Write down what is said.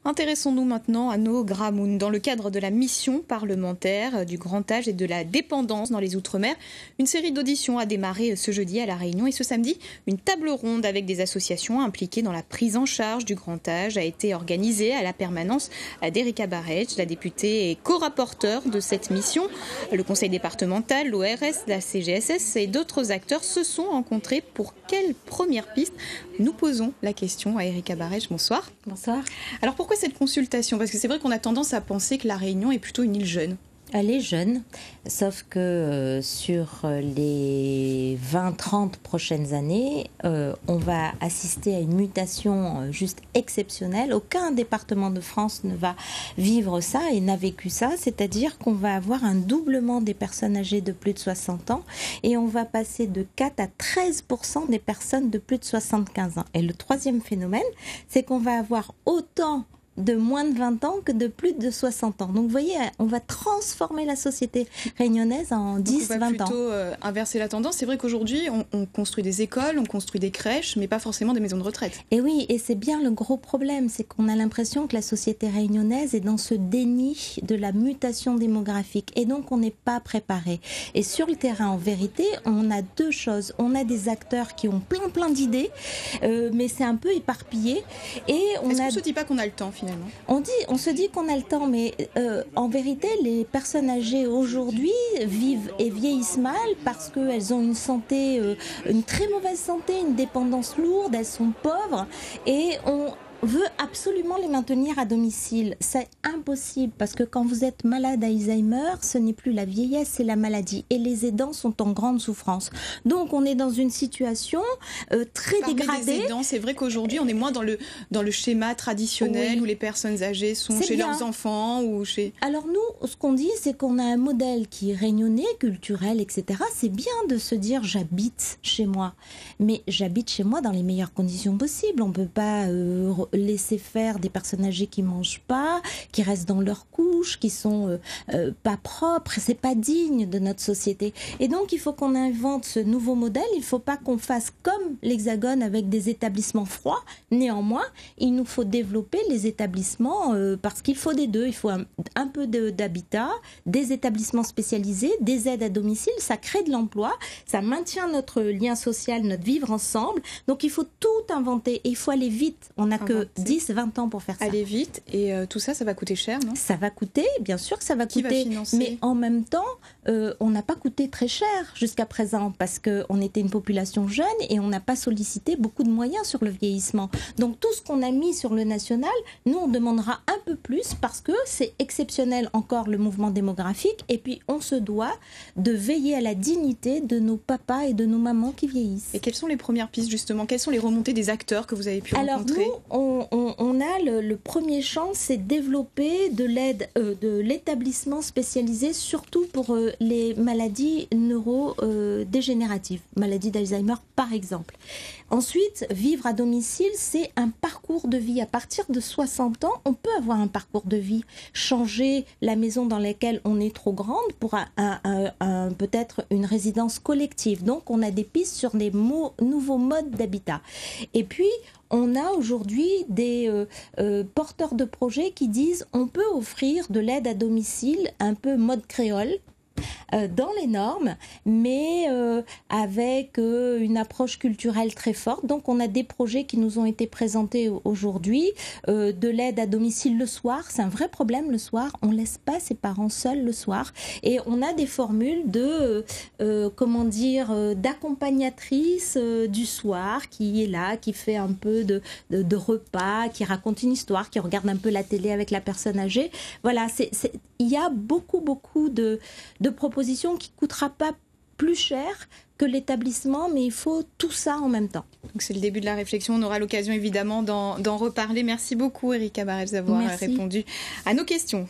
Intéressons-nous maintenant à nos Gramounes. Dans le cadre de la mission parlementaire du grand âge et de la dépendance dans les Outre-mer, une série d'auditions a démarré ce jeudi à La Réunion et ce samedi, une table ronde avec des associations impliquées dans la prise en charge du grand âge a été organisée à la permanence d'Erika Barretch, la députée et co-rapporteure de cette mission. Le conseil départemental, l'ORS, la CGSS et d'autres acteurs se sont rencontrés. Pour quelle première piste? Nous posons la question à Erika Barretch. Bonsoir. Bonsoir. Alors pourquoi cette consultation? Parce que c'est vrai qu'on a tendance à penser que La Réunion est plutôt une île jeune. Elle est jeune, sauf que sur les 20-30 prochaines années, on va assister à une mutation juste exceptionnelle. Aucun département de France ne va vivre ça et n'a vécu ça, c'est-à-dire qu'on va avoir un doublement des personnes âgées de plus de 60 ans et on va passer de 4 à 13% des personnes de plus de 75 ans. Et le troisième phénomène, c'est qu'on va avoir autant de moins de 20 ans que de plus de 60 ans. Donc vous voyez, on va transformer la société réunionnaise en 10-20 ans. On va plutôt inverser la tendance. C'est vrai qu'aujourd'hui, on construit des écoles, on construit des crèches, mais pas forcément des maisons de retraite. Et oui, et c'est bien le gros problème, c'est qu'on a l'impression que la société réunionnaise est dans ce déni de la mutation démographique. Et donc, on n'est pas préparé. Et sur le terrain, en vérité, on a deux choses. On a des acteurs qui ont plein d'idées, mais c'est un peu éparpillé. Est-ce qu'on ne se dit pas qu'on a le temps, finalement? On se dit qu'on a le temps, mais en vérité, les personnes âgées aujourd'hui vivent et vieillissent mal parce qu'elles ont une santé, une très mauvaise santé, une dépendance lourde, elles sont pauvres et on veut absolument les maintenir à domicile. C'est impossible parce que quand vous êtes malade d'Alzheimer, ce n'est plus la vieillesse, c'est la maladie. Et les aidants sont en grande souffrance. Donc on est dans une situation très dégradée. Des aidants, c'est vrai qu'aujourd'hui on est moins dans le schéma traditionnel, oui, où les personnes âgées sont chez leurs enfants ou chez... Alors nous, ce qu'on dit, c'est qu'on a un modèle qui est réunionnais, culturel, etc. C'est bien de se dire j'habite chez moi. Mais j'habite chez moi dans les meilleures conditions possibles. On ne peut pas laisser faire des personnes âgées qui mangent pas, qui restent dans leur couche, qui sont pas propres. C'est pas digne de notre société. Et donc il faut qu'on invente ce nouveau modèle. Il faut pas qu'on fasse comme l'Hexagone avec des établissements froids. Néanmoins, il nous faut développer les établissements parce qu'il faut des deux. Il faut un peu d'habitat, des établissements spécialisés, des aides à domicile. Ça crée de l'emploi, ça maintient notre lien social, notre vivre ensemble. Donc il faut tout inventer et il faut aller vite. On n'a que 10-20 ans pour faire ça. Aller vite et tout ça, ça va coûter cher, non? Ça va coûter, bien sûr que ça va Qui coûter. Va financer? Mais en même temps, on n'a pas coûté très cher jusqu'à présent parce qu'on était une population jeune et on n'a pas sollicité beaucoup de moyens sur le vieillissement. Donc tout ce qu'on a mis sur le national, nous on demandera un peu plus parce que c'est exceptionnel encore le mouvement démographique et puis on se doit de veiller à la dignité de nos papas et de nos mamans qui vieillissent. Et quelles sont les premières pistes justement? Quelles sont les remontées des acteurs que vous avez pu rencontrer? Alors nous, on a le premier champ, c'est développer de l'aide, de l'établissement spécialisé surtout pour les maladies neurodégénératives, maladie d'Alzheimer par exemple. Ensuite, vivre à domicile, c'est un parcours de vie. À partir de 60 ans, on peut avoir un parcours de vie, changer la maison dans laquelle on est trop grande pour peut-être une résidence collective. Donc, on a des pistes sur des nouveaux modes d'habitat. Et puis, on a aujourd'hui des porteurs de projets qui disent on peut offrir de l'aide à domicile un peu mode créole, dans les normes, mais avec une approche culturelle très forte. Donc on a des projets qui nous ont été présentés aujourd'hui, de l'aide à domicile le soir. C'est un vrai problème le soir, on ne laisse pas ses parents seuls le soir. Et on a des formules de, d'accompagnatrice du soir qui est là, qui fait un peu de repas, qui raconte une histoire, qui regarde un peu la télé avec la personne âgée. Voilà, il y a beaucoup de propositions qui ne coûtera pas plus cher que l'établissement, mais il faut tout ça en même temps. Donc c'est le début de la réflexion, on aura l'occasion évidemment d'en reparler. Merci beaucoup Erika Barretch d'avoir répondu à nos questions.